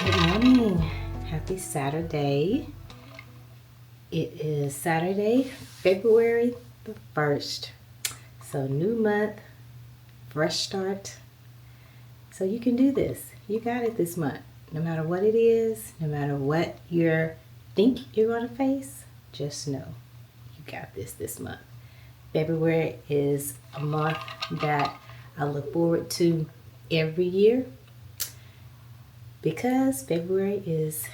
Good morning. Happy Saturday. It is Saturday, February the 1st. So, new month, fresh start. So, you can do this. You got it this month. No matter what it is, no matter what you think you're going to face, just know you got this month. February is a month that I look forward to every year because February is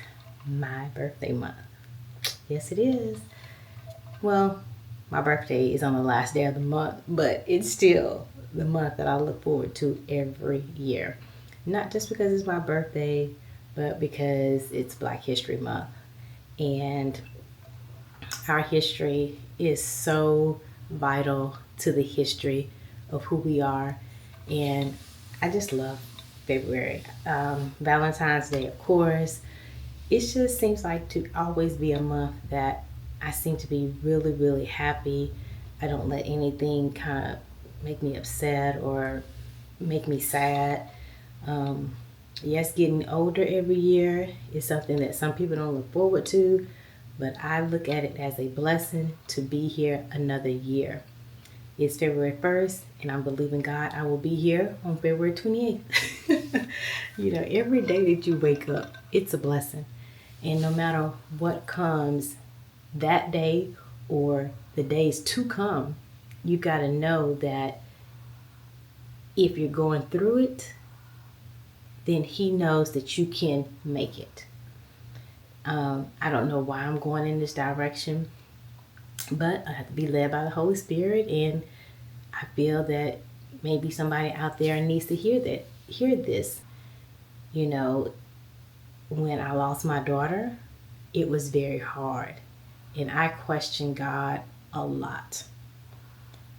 my birthday month. Yes, it is. Well, my birthday is on the last day of the month, but it's still the month that I look forward to every year. Not just because it's my birthday, but because it's Black History Month. And our history is so vital to the history of who we are. And I just love February. Valentine's Day, of course. It just seems like to always be a month that I seem to be really, really happy. I don't let anything kind of make me upset or make me sad. Yes, getting older every year is something that some people don't look forward to, but I look at it as a blessing to be here another year. It's February 1st, and I'm believing God I will be here on February 28th. Every day that you wake up, it's a blessing. And no matter what comes that day or the days to come, you got to know that if you're going through it, then He knows that you can make it. I don't know why I'm going in this direction, but I have to be led by the Holy Spirit, and I feel that maybe somebody out there needs to hear this. When I lost my daughter, it was very hard, and I questioned God a lot.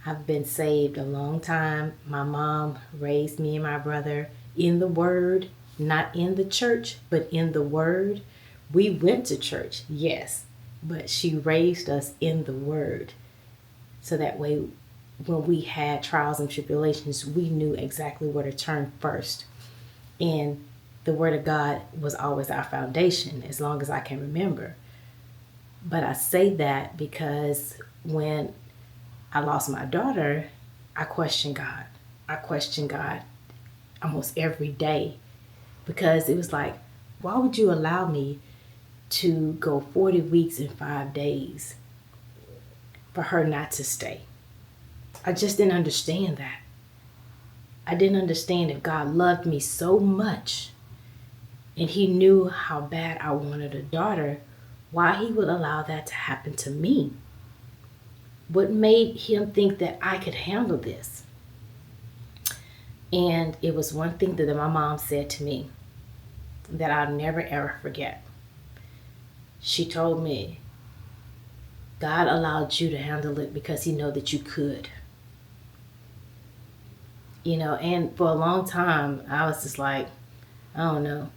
I've been saved a long time. My mom raised me and my brother in the Word, not in the church, but in the Word. We went to church, yes, but she raised us in the Word. So that way, when we had trials and tribulations, we knew exactly where to turn first. And the Word of God was always our foundation, as long as I can remember. But I say that because when I lost my daughter, I questioned God. I questioned God almost every day because it was like, why would you allow me to go 40 weeks and 5 days for her not to stay? I just didn't understand that. I didn't understand if God loved me so much and He knew how bad I wanted a daughter, why He would allow that to happen to me. What made Him think that I could handle this? And it was one thing that my mom said to me that I'll never ever forget. She told me, God allowed you to handle it because He know that you could. And for a long time, I was just like, I don't know.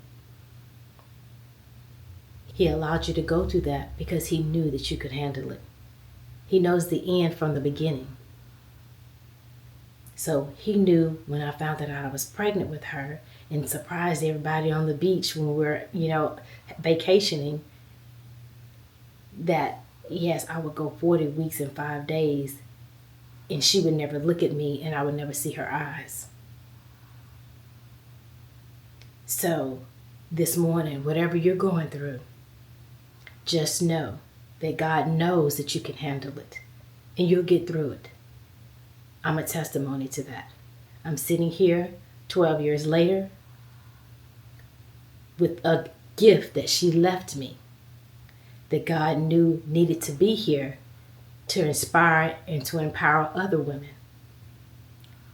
He allowed you to go through that because He knew that you could handle it. He knows the end from the beginning. So He knew when I found that out I was pregnant with her and surprised everybody on the beach when we were, vacationing, that yes, I would go 40 weeks and 5 days and she would never look at me and I would never see her eyes. So this morning, whatever you're going through, just know that God knows that you can handle it and you'll get through it. I'm a testimony to that. I'm sitting here 12 years later with a gift that she left me that God knew needed to be here to inspire and to empower other women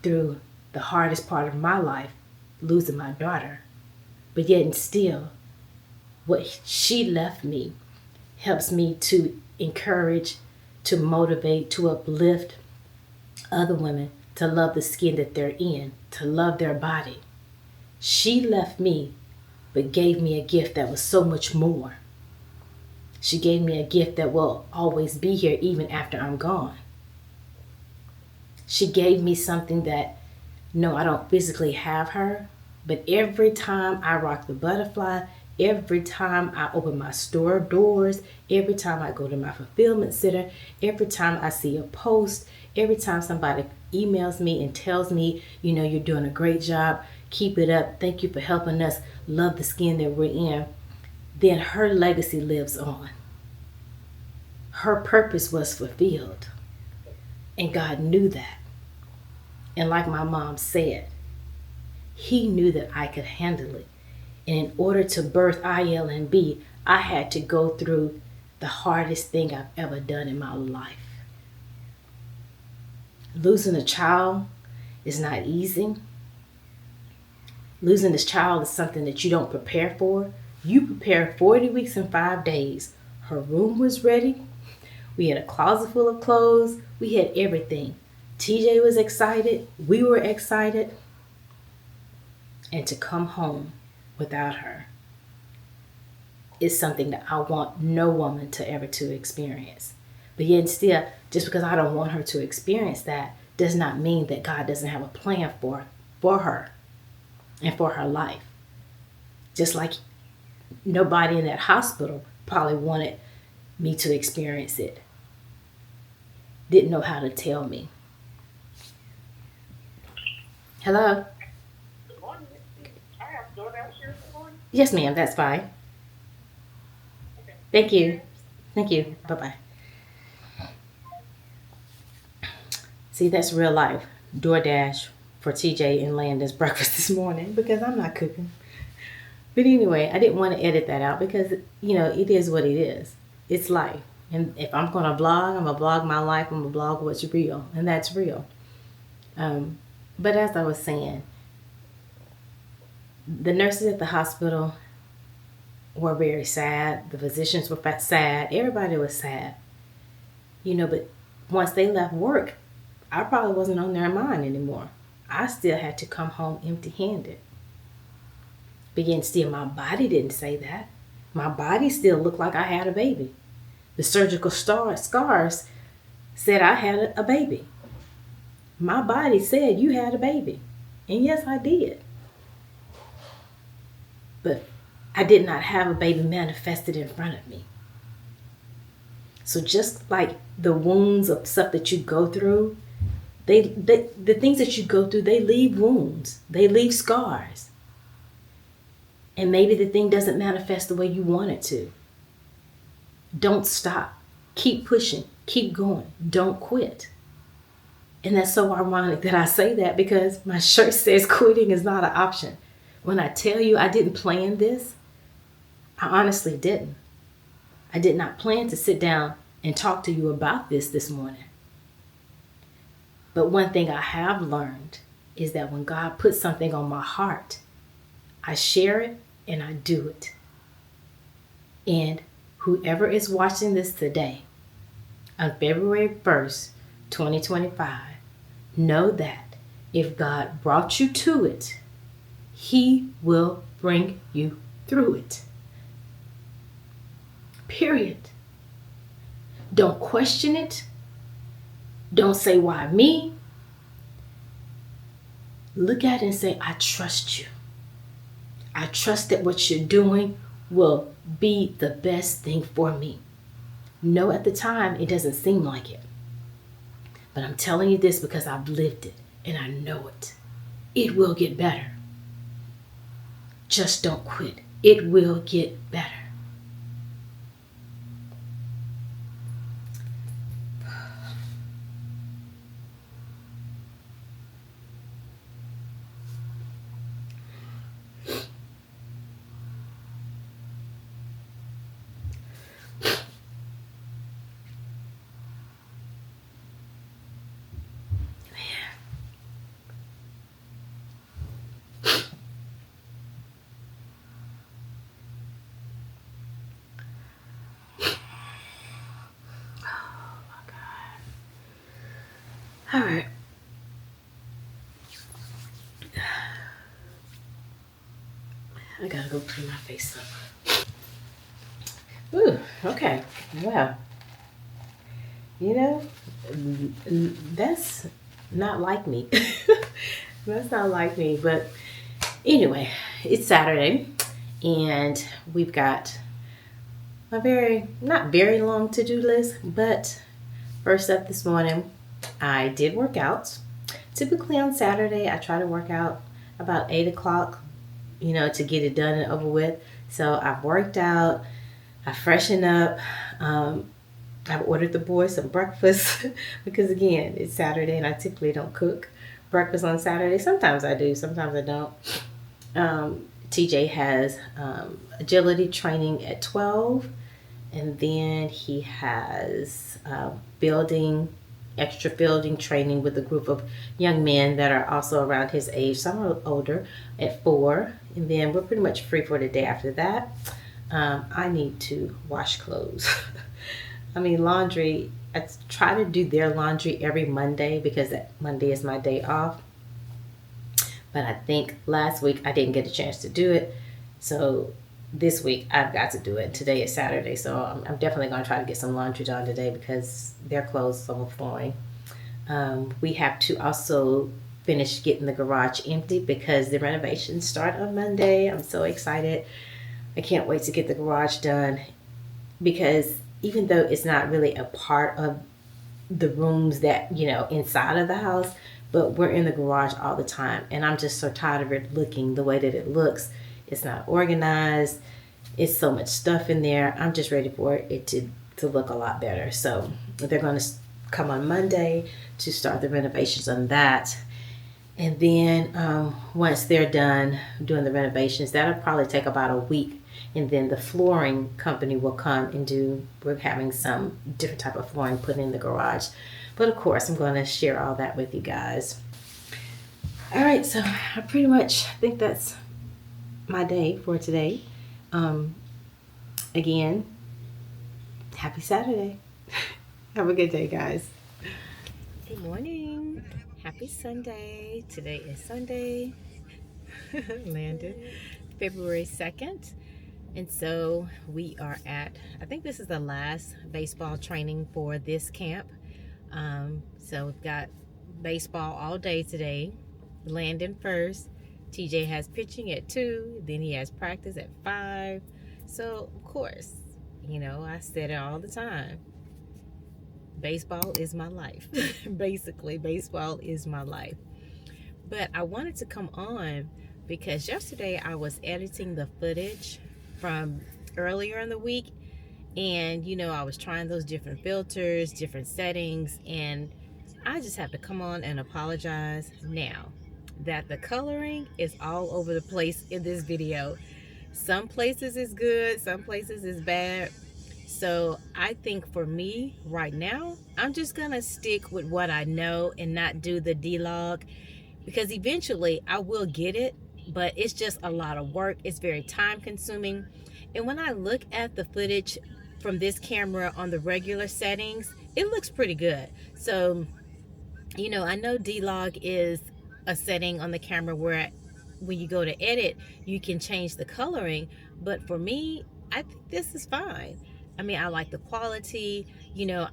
through the hardest part of my life, losing my daughter. But yet and still, what she left me helps me to encourage, to motivate, to uplift other women to love the skin that they're in, to love their body. She left me, but gave me a gift that was so much more. She gave me a gift that will always be here even after I'm gone. She gave me something that, no, I don't physically have her, but every time I rock the butterfly, every time I open my store doors, every time I go to my fulfillment center, every time I see a post, every time somebody emails me and tells me, you're doing a great job, keep it up, thank you for helping us, love the skin that we're in, then her legacy lives on. Her purpose was fulfilled. And God knew that. And like my mom said, He knew that I could handle it. And in order to birth ILNB, I had to go through the hardest thing I've ever done in my life. Losing a child is not easy. Losing this child is something that you don't prepare for. You prepare 40 weeks and 5 days. Her room was ready. We had a closet full of clothes. We had everything. TJ was excited. We were excited. And to come home without her is something that I want no woman to ever to experience. But yet still, just because I don't want her to experience that does not mean that God doesn't have a plan for her and for her life. Just like nobody in that hospital probably wanted me to experience it. Didn't know how to tell me. Hello? Good morning. I have DoorDash here this morning. Yes, ma'am, that's fine. Okay. Thank you. Thank you. Bye-bye. See, that's real life. DoorDash for TJ and Landon's breakfast this morning because I'm not cooking. But anyway, I didn't want to edit that out because, it is what it is. It's life. And if I'm going to blog, I'm going to blog my life. I'm going to blog what's real. And that's real. But as I was saying, the nurses at the hospital were very sad. The physicians were sad. Everybody was sad. But once they left work, I probably wasn't on their mind anymore. I still had to come home empty-handed. But yet still, my body didn't say that. My body still looked like I had a baby. The surgical scars said I had a baby. My body said you had a baby. And yes, I did. But I did not have a baby manifested in front of me. So just like the wounds of stuff that you go through, the things that you go through, they leave wounds. They leave scars. And maybe the thing doesn't manifest the way you want it to. Don't stop. Keep pushing. Keep going. Don't quit. And that's so ironic that I say that because my shirt says quitting is not an option. When I tell you I didn't plan this, I honestly didn't. I did not plan to sit down and talk to you about this morning. But one thing I have learned is that when God puts something on my heart, I share it and I do it. And whoever is watching this today, on February 1st, 2025, know that if God brought you to it, He will bring you through it. Period. Don't question it. Don't say, why me? Look at it and say, I trust you. I trust that what you're doing will be the best thing for me. No, at the time, it doesn't seem like it. But I'm telling you this because I've lived it and I know it. It will get better. Just don't quit. It will get better. All right. I gotta go clean my face up. Ooh, okay. Well, that's not like me. That's not like me. But anyway, it's Saturday. And we've got a not very long to-do list, but first up this morning, I did work out. Typically on Saturday, I try to work out about 8 o'clock, to get it done and over with. So I've worked out, I freshened up. I've ordered the boys some breakfast because, again, it's Saturday and I typically don't cook breakfast on Saturday. Sometimes I do, sometimes I don't. TJ has agility training at 12, and then he has extra building training with a group of young men that are also around his age. Some are older at 4, and then we're pretty much free for the day after that. I need to wash clothes. Laundry, I try to do their laundry every Monday because that Monday is my day off. But I think last week I didn't get a chance to do it. So this week I've got to do it. Today is Saturday, so I'm definitely going to try to get some laundry done today because their clothes are overflowing. We have to also finish getting the garage empty because the renovations start on Monday. I'm so excited. I can't wait to get the garage done because even though it's not really a part of the rooms that, inside of the house, but we're in the garage all the time. And I'm just so tired of it looking the way that it looks. It's not organized. It's so much stuff in there. I'm just ready for it to look a lot better. So they're going to come on Monday to start the renovations on that. And then once they're done doing the renovations, that'll probably take about a week. And then the flooring company will come and we're having some different type of flooring put in the garage. But of course, I'm going to share all that with you guys. All right, so I pretty much think that's my day for today. Again, happy Saturday. Have a good day, guys. Good morning. Happy Sunday. Today is Sunday. Landon. February 2nd. And so we are I think this is the last baseball training for this camp. So we've got baseball all day today. Landon first. TJ has pitching at 2. Then he has practice at 5. So, of course, I said it all the time. Baseball is my life. Basically, baseball is my life. But I wanted to come on because yesterday I was editing the footage from earlier in the week, and I was trying those different filters, different settings, and I just have to come on and apologize now that the coloring is all over the place in this video. Some places is good, some places is bad. So I think for me right now, I'm just gonna stick with what I know and not do the D-log, because eventually I will get it, but it's just a lot of work. It's very time consuming. And when I look at the footage from this camera on the regular settings, it looks pretty good. So, I know D-log is a setting on the camera where when you go to edit, you can change the coloring. But for me, I think this is fine. I like the quality.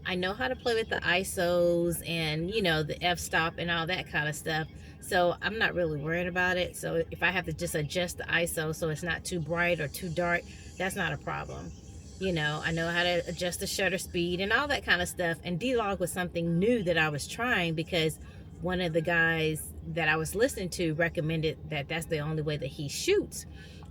I know how to play with the ISOs and, the f-stop and all that kind of stuff. So I'm not really worried about it. So if I have to just adjust the ISO so it's not too bright or too dark, that's not a problem. I know how to adjust the shutter speed and all that kind of stuff. And D-log was something new that I was trying because one of the guys that I was listening to recommended that that's the only way that he shoots.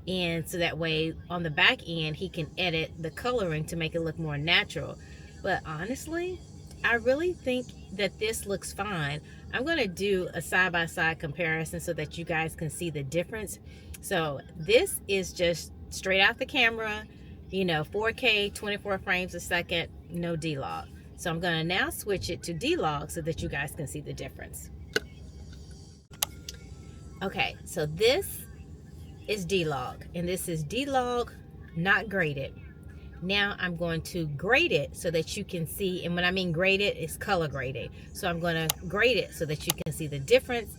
And so that way on the back end, he can edit the coloring to make it look more natural. But honestly, I really think that this looks fine. I'm going to do a side-by-side comparison so that you guys can see the difference. So this is just straight out the camera, 4K, 24 frames a second, no D-log. So I'm going to now switch it to D-log so that you guys can see the difference. Okay, so this is D-log, and this is D-log not graded. Now I'm going to grade it so that you can see, and when I mean grade it, it's color graded. So I'm going to grade it so that you can see the difference,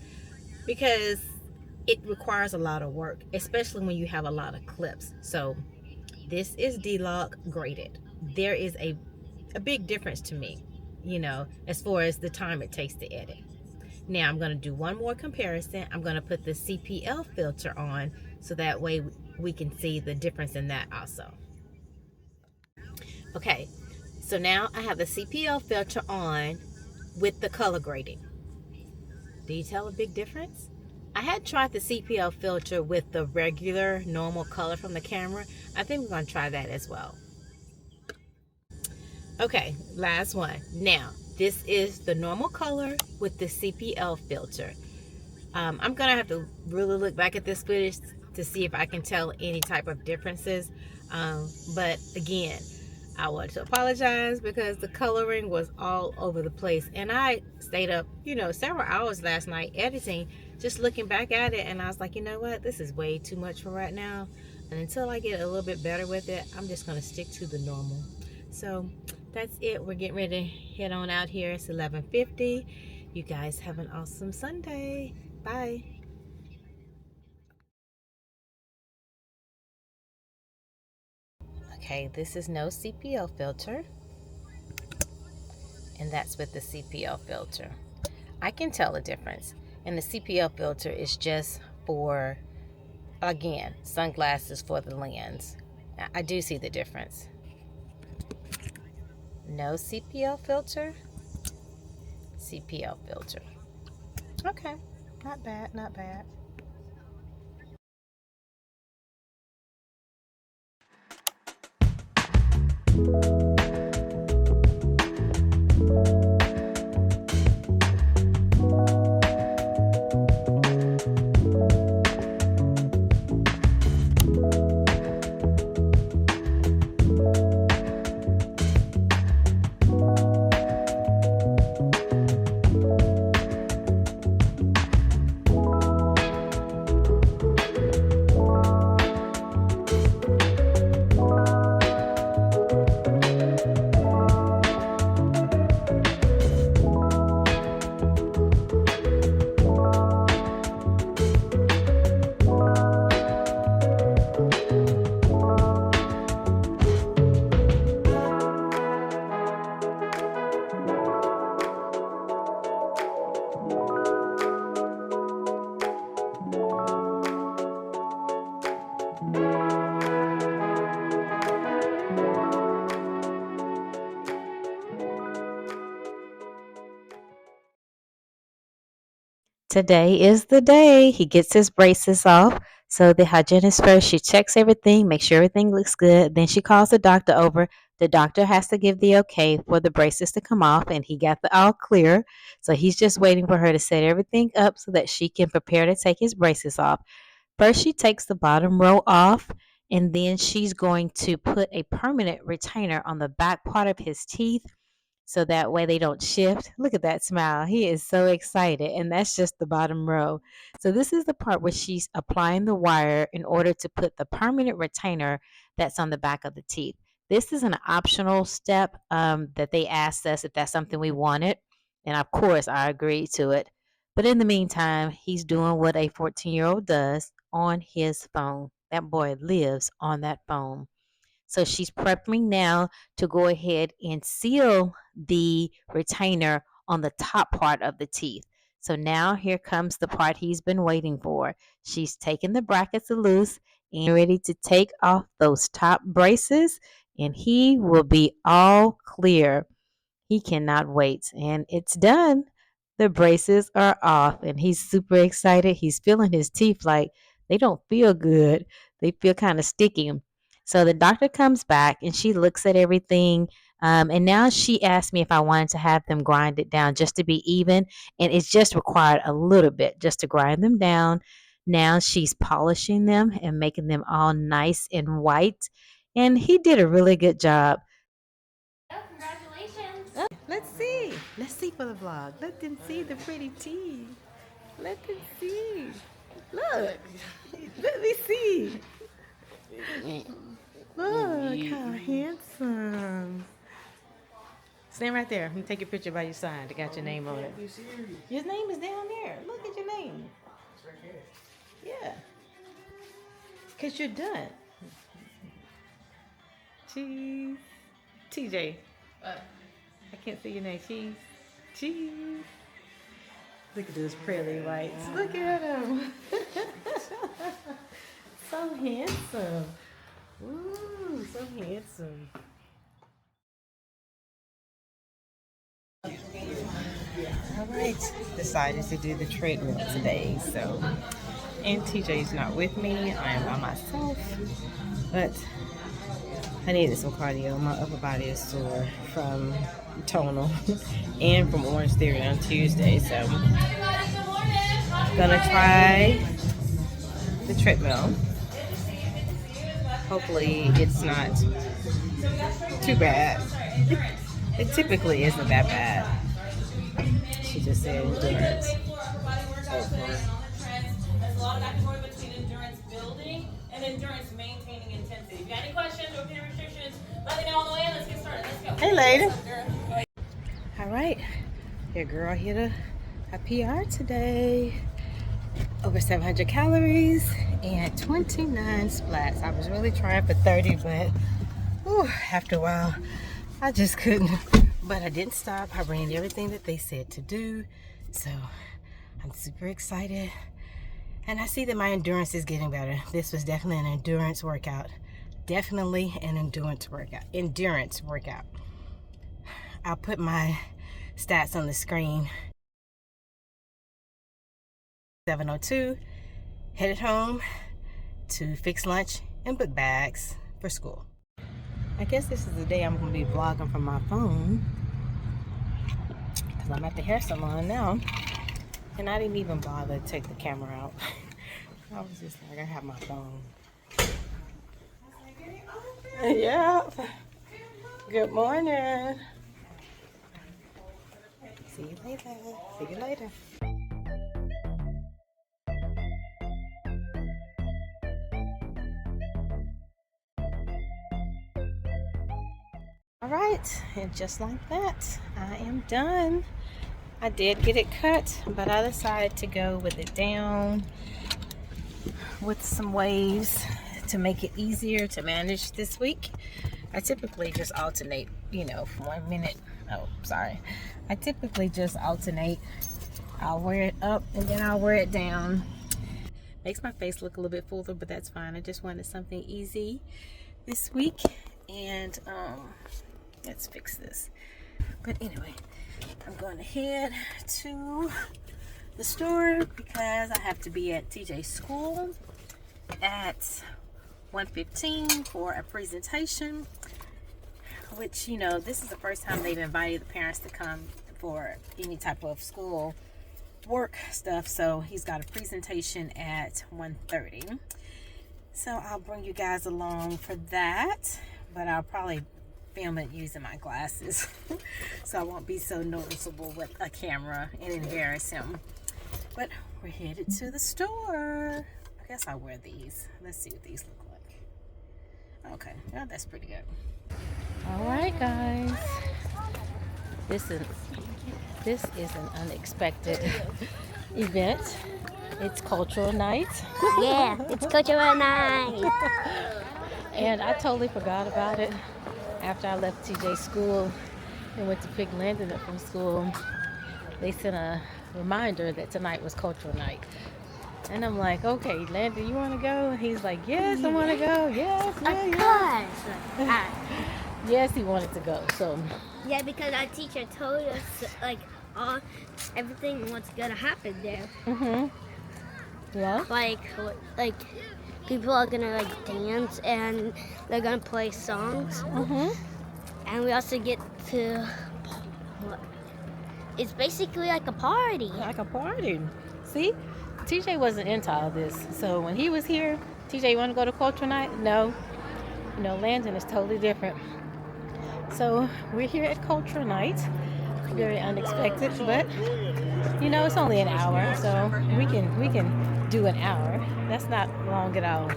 because it requires a lot of work, especially when you have a lot of clips. So this is D-log graded. There is a big difference to me, as far as the time it takes to edit. Now I'm going to do one more comparison. I'm going to put the CPL filter on so that way we can see the difference in that also. Okay, so now I have the CPL filter on with the color grading. Do you tell a big difference? I had tried the CPL filter with the regular normal color from the camera. I think we're going to try that as well. Okay, last one. Now, this is the normal color with the CPL filter. I'm gonna have to really look back at this footage to see if I can tell any type of differences. But again, I want to apologize because the coloring was all over the place, and I stayed up, several hours last night editing, just looking back at it, and I was like, you know what, this is way too much for right now. And until I get a little bit better with it, I'm just gonna stick to the normal. So that's it. We're getting ready to head on out here. It's 11:50. You guys have an awesome Sunday. Bye. Okay, this is no CPL filter, and that's with the CPL filter. I can tell a difference. And the CPL filter is just for, again, sunglasses for the lens. I do see the difference. No CPL filter, CPL filter. Okay, not bad, not bad. Today is the day he gets his braces off. So the hygienist first, she checks everything, makes sure everything looks good. Then she calls the doctor over. The doctor has to give the okay for the braces to come off, and he got the all clear. So he's just waiting for her to set everything up so that she can prepare to take his braces off. First, she takes the bottom row off, and then she's going to put a permanent retainer on the back part of his teeth so that way they don't shift. Look at that smile. He is so excited. And that's just the bottom row. So this is the part where she's applying the wire in order to put the permanent retainer that's on the back of the teeth. This is an optional step that they asked us if that's something we wanted. And of course, I agreed to it. But in the meantime, he's doing what a 14-year-old does on his phone. That boy lives on that phone. So she's prepping now to go ahead and seal the retainer on the top part of the teeth. So now here comes the part he's been waiting for. She's taking the brackets loose and ready to take off those top braces, and he will be all clear. He cannot wait. And it's done. The braces are off, and he's super excited. He's feeling his teeth like they don't feel good, they feel kind of sticky. So the doctor comes back and she looks at everything. And now she asked me if I wanted to have them grind it down just to be even. And it's just required a little bit just to grind them down. Now she's polishing them and making them all nice and white. And he did a really good job. Let's see. Let's see for the vlog. Let them see the pretty teeth. Let them see. Look. Let me see. Look how handsome. Stand right there. Let me take your picture by your side. I got your name on it. Your name is down there. Look at your name. Yeah. Because you're done. Cheese. TJ. I can't see your name. Cheese. Cheese. Look at those pretty whites. Look at them. So handsome. Ooh, so handsome. All right, decided to do the treadmill today. So, and TJ's not with me. I am by myself. But I needed some cardio. My upper body is sore from tonal and from Orange Theory on Tuesday. So, gonna try the treadmill. Hopefully, it's not too bad. It typically isn't that bad. She just said endurance. There's a lot of back and forth between endurance building and endurance maintaining intensity. If you got any questions or any restrictions, let me know on the way. Let's get started. Let's go. Hey, lady. All right. Your girl hit a PR today. Over 700 calories and 29 splats. I was really trying for 30, but after a while, I just couldn't. But I didn't stop. I ran everything that they said to do. So I'm super excited. And I see that my endurance is getting better. This was definitely an endurance workout. Definitely an endurance workout. I'll put my stats on the screen. 7:02, headed home to fix lunch and book bags for school. I guess this is the day I'm going to be vlogging from my phone because I'm at the hair salon now. And I didn't even bother to take the camera out. I was just like, I have my phone. Yeah. Good morning. See you later. See you later. All right, and just like that, I am done. I did get it cut, but I decided to go with it down with some waves to make it easier to manage this week. I typically just alternate, for 1 minute. Oh, sorry. I typically just alternate. I'll wear it up and then I'll wear it down. Makes my face look a little bit fuller, but that's fine. I just wanted something easy this week. And let's fix this. But anyway, I'm going to head to the store because I have to be at TJ's school at 1:15 for a presentation, which, this is the first time they've invited the parents to come for any type of school work stuff. So he's got a presentation at 1:30. So I'll bring you guys along for that, but I'll probably film it using my glasses so I won't be so noticeable with a camera and embarrass him. But we're headed to the store. I guess I'll wear these. Let's see what these look like. Okay, yeah, that's pretty good. All right, guys. This is an unexpected event. It's cultural night. Yeah, it's cultural night. And I totally forgot about it. After I left TJ's school and went to pick Landon up from school, they sent a reminder that tonight was cultural night. And I'm like, okay, Landon, you want to go? And he's like, yes, I want to go. Yes, yeah. Yes, he wanted to go. So Yeah, because our teacher told us everything what's gonna happen there. Yeah. Like people are gonna dance and they're gonna play songs. And we also get to. It's basically like a party. Like a party. See, TJ wasn't into all this. So when he was here, TJ, you want to go to culture night? No. Landon is totally different. So we're here at culture night. Very unexpected, but it's only an hour, so we can do an hour. That's not long at all.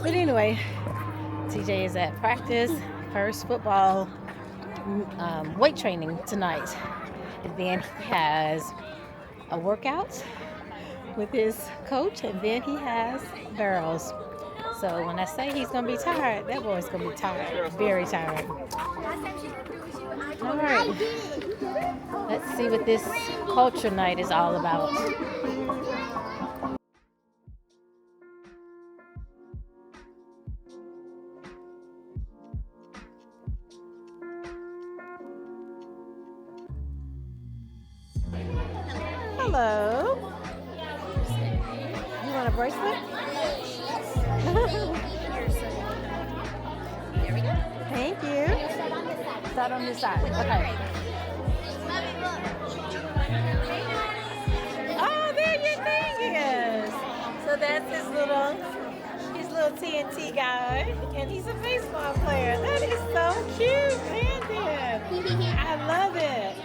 But anyway, TJ is at practice, first football weight training tonight. And then he has a workout with his coach, and then he has barrels. So when I say he's going to be tired, that boy's going to be tired, very tired. All right, let's see what this culture night is all about. Hello. You want a bracelet? Thank you. Start on this side. Okay. Oh, there your thing is. So that's his little TNT guy, and he's a baseball player. That is so cute, Brandon. I love it.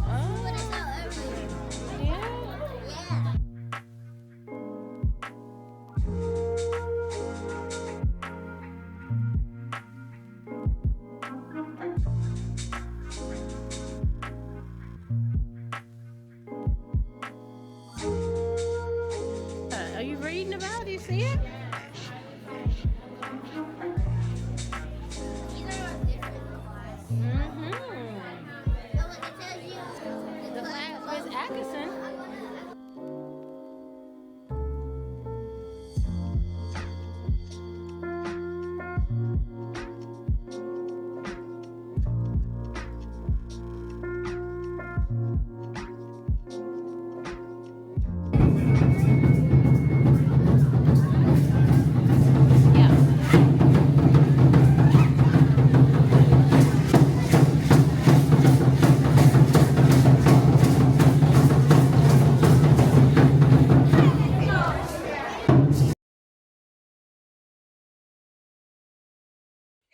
Oh, yeah. Are you reading about it? You see it? The last was Atkinson.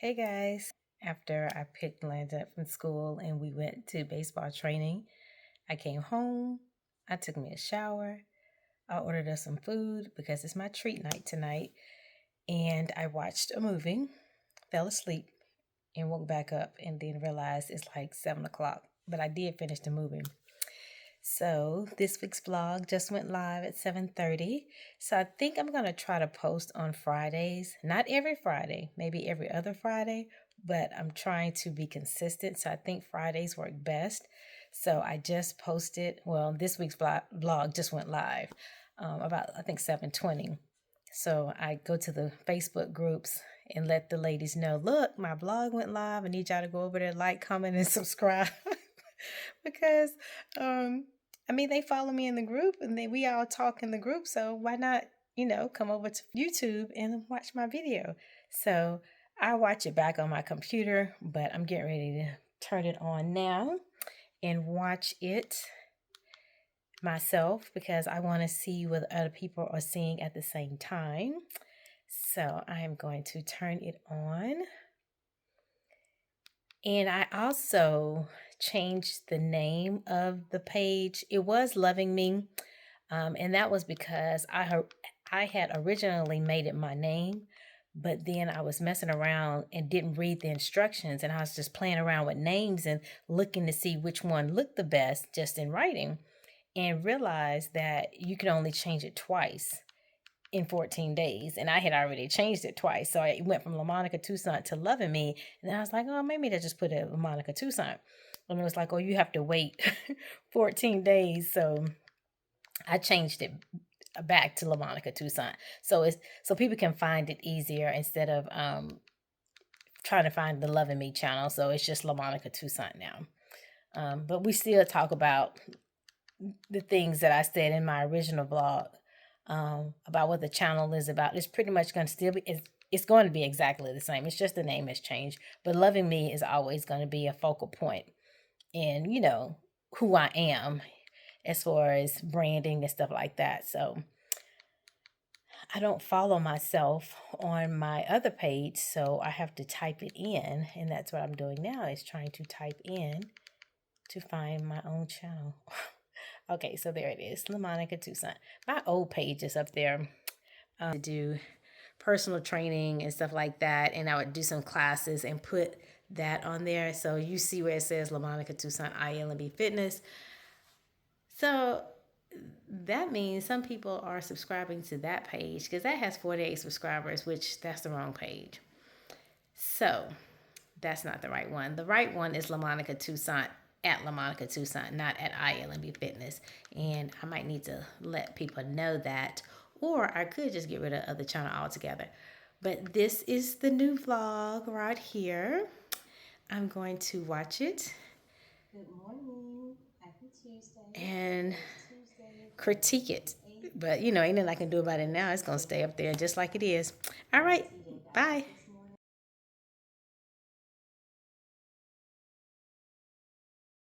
Hey guys, after I picked Landon up from school and we went to baseball training, I came home, I took me a shower, I ordered us some food because it's my treat night tonight, and I watched a movie, fell asleep, and woke back up and then realized it's like 7 o'clock, but I did finish the movie. So this week's vlog just went live at 7:30. So I think I'm going to try to post on Fridays. Not every Friday, maybe every other Friday, but I'm trying to be consistent. So I think Fridays work best. So I just posted, well, this week's vlog just went live about, I think, 7:20. So I go to the Facebook groups and let the ladies know, look, my vlog went live. I need y'all to go over there, like, comment, and subscribe. Because they follow me in the group and we all talk in the group, so why not come over to YouTube and watch my video. So I watch it back on my computer, but I'm getting ready to turn it on now and watch it myself because I want to see what other people are seeing at the same time. So I am going to turn it on. And I also changed the name of the page. It was Loving Me, and that was because I had originally made it my name, but then I was messing around and didn't read the instructions, and I was just playing around with names and looking to see which one looked the best just in writing, and realized that you can only change it twice in 14 days, and I had already changed it twice. So I went from LaMonica Toussaint to Loving Me, and then I was like, oh, maybe they just put it LaMonica Toussaint. And it was like, oh, you have to wait 14 days. So I changed it back to LaMonica Toussaint. So people can find it easier instead of trying to find the Loving Me channel. So it's just LaMonica Toussaint now. But we still talk about the things that I said in my original vlog. About what the channel is about. It's pretty much going to still be, it's going to be exactly the same. It's just the name has changed. But Loving Me is always going to be a focal point in, who I am as far as branding and stuff like that. So I don't follow myself on my other page, so I have to type it in. And that's what I'm doing now, is trying to type in to find my own channel. Okay, so there it is, LaMonica Toussaint. My old page is up there. To do personal training and stuff like that, and I would do some classes and put that on there. So you see where it says LaMonica Toussaint ILMB Fitness. So that means some people are subscribing to that page because that has 48 subscribers, which that's the wrong page. So that's not the right one. The right one is LaMonica Toussaint at LaMonica Toussaint, not at ILMB Fitness. And I might need to let people know that, or I could just get rid of the other channel altogether. But this is the new vlog right here. I'm going to watch it. Good morning. Happy and critique it. But, ain't nothing I can do about it now. It's going to stay up there just like it is. All right. Bye.